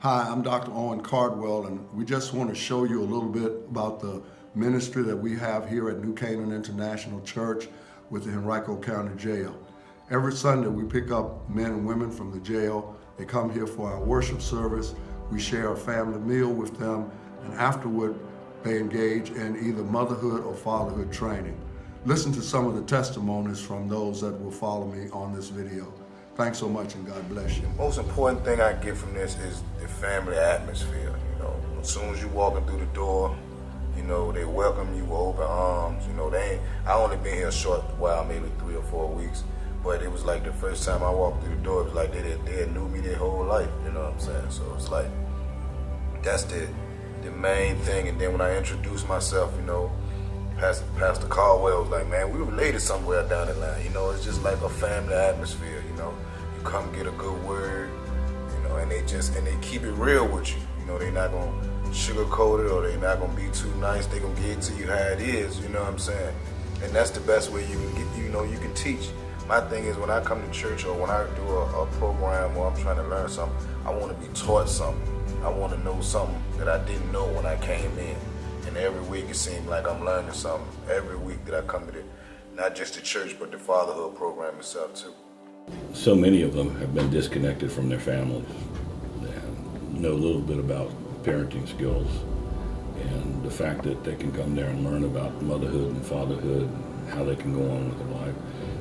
Hi, I'm Dr. Owen Cardwell, and we just want to show you a little bit about the ministry that we have here at New Canaan International Church with the Henrico County Jail. Every Sunday we pick up men and women from the jail. They come here for our worship service. We share a family meal with them, and afterward they engage in either motherhood or fatherhood training. Listen to some of the testimonies from those that will follow me on this video. Thanks so much, and God bless you. The most important thing I get from this is the family atmosphere. As soon as you walking through the door, they welcome you with open arms. I only been here a short while, maybe 3 or 4 weeks, but it was like the first time I walked through the door, it was like they had knew me their whole life, you know what I'm saying? So it's like, that's the main thing. And then when I introduced myself, Pastor Caldwell was like, man, we related somewhere down the line. It's just like a family atmosphere, You come get a good word, and they keep it real with you. They're not gonna sugarcoat it, or they're not gonna be too nice. They're gonna get it to you how it is, you know what I'm saying? And that's the best way you can get, you can teach. My thing is, when I come to church or when I do a program or I'm trying to learn something, I want to be taught something. I want to know something that I didn't know when I came in. And every week it seems like I'm learning something. Every week that I come to not just the church, but the fatherhood program itself too. So many of them have been disconnected from their families and know a little bit about parenting skills, and the fact that they can come there and learn about motherhood and fatherhood, and how they can go on with their life,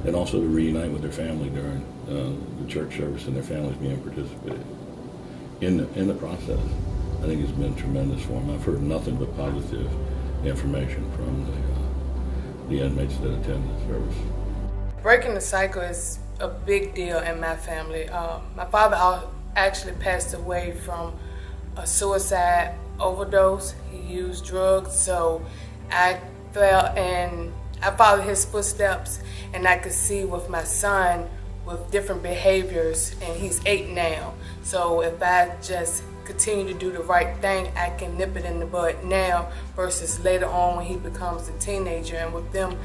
and also to reunite with their family during the church service and their families being participated in the process. I think it's been tremendous for them. I've heard nothing but positive information from the inmates that attend the service. Breaking the cycle is a big deal in my family. My father actually passed away from a suicide overdose. He used drugs, so I followed his footsteps, and I could see with my son with different behaviors, and he's 8 now. So if I just continue to do the right thing, I can nip it in the bud now versus later on when he becomes a teenager. And with them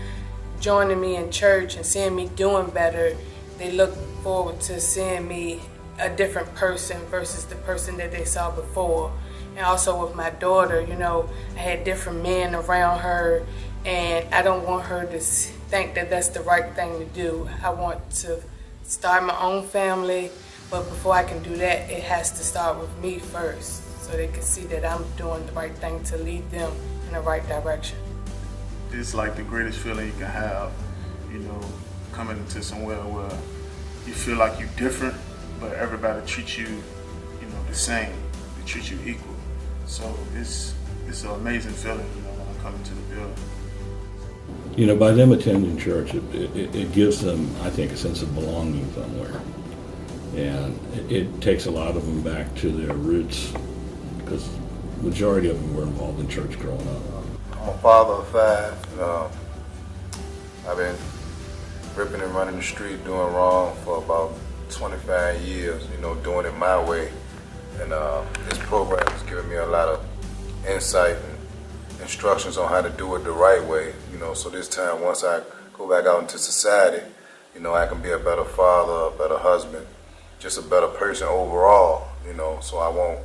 joining me in church and seeing me doing better, they look forward to seeing me a different person versus the person that they saw before. And also with my daughter, I had different men around her, and I don't want her to think that that's the right thing to do. I want to start my own family, but before I can do that, it has to start with me first, so they can see that I'm doing the right thing to lead them in the right direction. It's like the greatest feeling you can have, coming into somewhere where you feel like you're different, but everybody treats you, the same. They treat you equal. So it's an amazing feeling, when I come into the building. By them attending church, it gives them, I think, a sense of belonging somewhere. And it takes a lot of them back to their roots, because the majority of them were involved in church growing up. I'm a father of 5. I've been ripping and running the street, doing wrong for about 25 years, doing it my way. And this program has given me a lot of insight and instructions on how to do it the right way, so this time, once I go back out into society, I can be a better father, a better husband, just a better person overall, so I won't,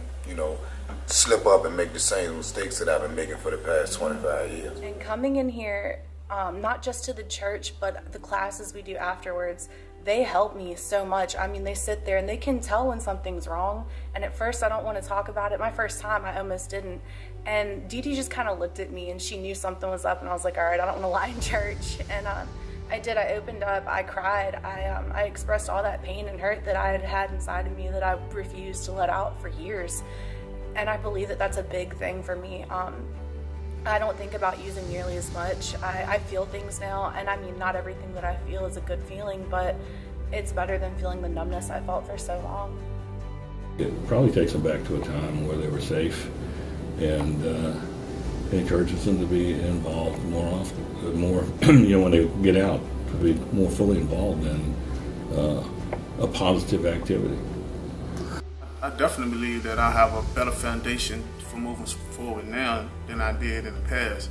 slip up and make the same mistakes that I've been making for the past 25 years. And coming in here, not just to the church, but the classes we do afterwards, they help me so much. I mean, they sit there and they can tell when something's wrong. And at first I don't want to talk about it. My first time, I almost didn't. And Dee Dee just kind of looked at me and she knew something was up, and I was like, all right, I don't want to lie in church. And I did. I opened up, I cried. I expressed all that pain and hurt that I had had inside of me that I refused to let out for years. And I believe that that's a big thing for me. I don't think about using nearly as much. I feel things now, and I mean, not everything that I feel is a good feeling, but it's better than feeling the numbness I felt for so long. It probably takes them back to a time where they were safe, and encourages them to be involved more often, when they get out, to be more fully involved in a positive activity. I definitely believe that I have a better foundation for moving forward now than I did in the past.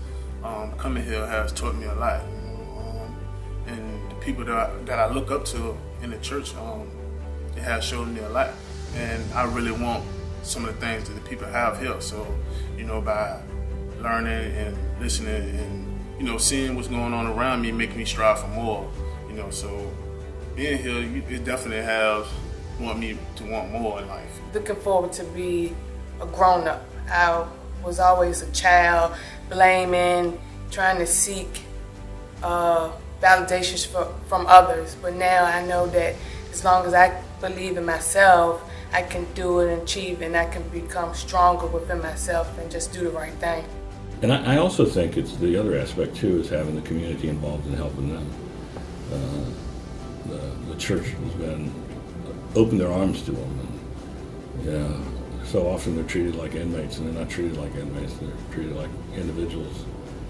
Coming here has taught me a lot, and the people that I look up to in the church, it has shown me a lot. And I really want some of the things that the people have here. So, you know, by learning and listening and, you know, seeing what's going on around me, making me strive for more, you know, so being here, it definitely has want me to want more in life. Looking forward to be a grown-up. I was always a child, blaming, trying to seek validations from others. But now I know that as long as I believe in myself, I can do it and achieve, and I can become stronger within myself and just do the right thing. And I also think it's the other aspect too is having the community involved in helping them. The church has been opened their arms to them, and so often they're treated like inmates, and they're not treated like inmates. They're treated like individuals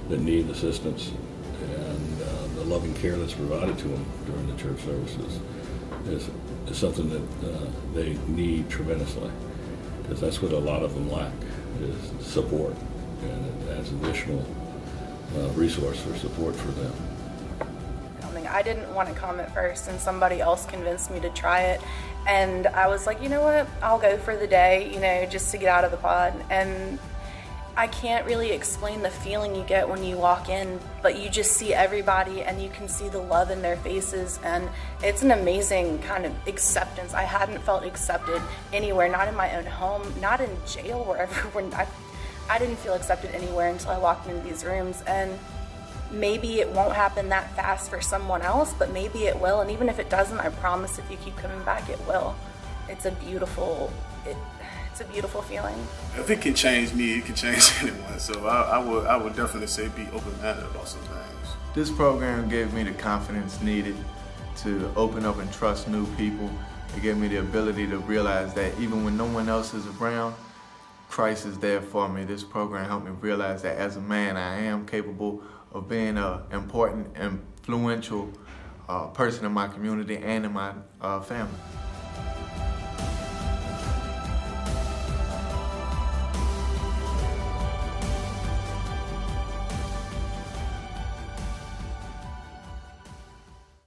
that need assistance, and the loving care that's provided to them during the church services is something that they need tremendously, because that's what a lot of them lack is support, and it adds additional resource for support for them. I didn't want to come at first, and somebody else convinced me to try it, and I was like, you know what, I'll go for the day, you know, just to get out of the pod. And I can't really explain the feeling you get when you walk in, but you just see everybody and you can see the love in their faces, and it's an amazing kind of acceptance. I hadn't felt accepted anywhere, not in my own home, not in jail, wherever. I didn't feel accepted anywhere until I walked into these rooms. And maybe it won't happen that fast for someone else, but maybe it will. And even if it doesn't, I promise if you keep coming back, it will. It's a beautiful feeling. If it can change me, it can change anyone. So I would definitely say be open-minded about some things. This program gave me the confidence needed to open up and trust new people. It gave me the ability to realize that even when no one else is around, Christ is there for me. This program helped me realize that as a man, I am capable of being an important, influential person in my community and in my family.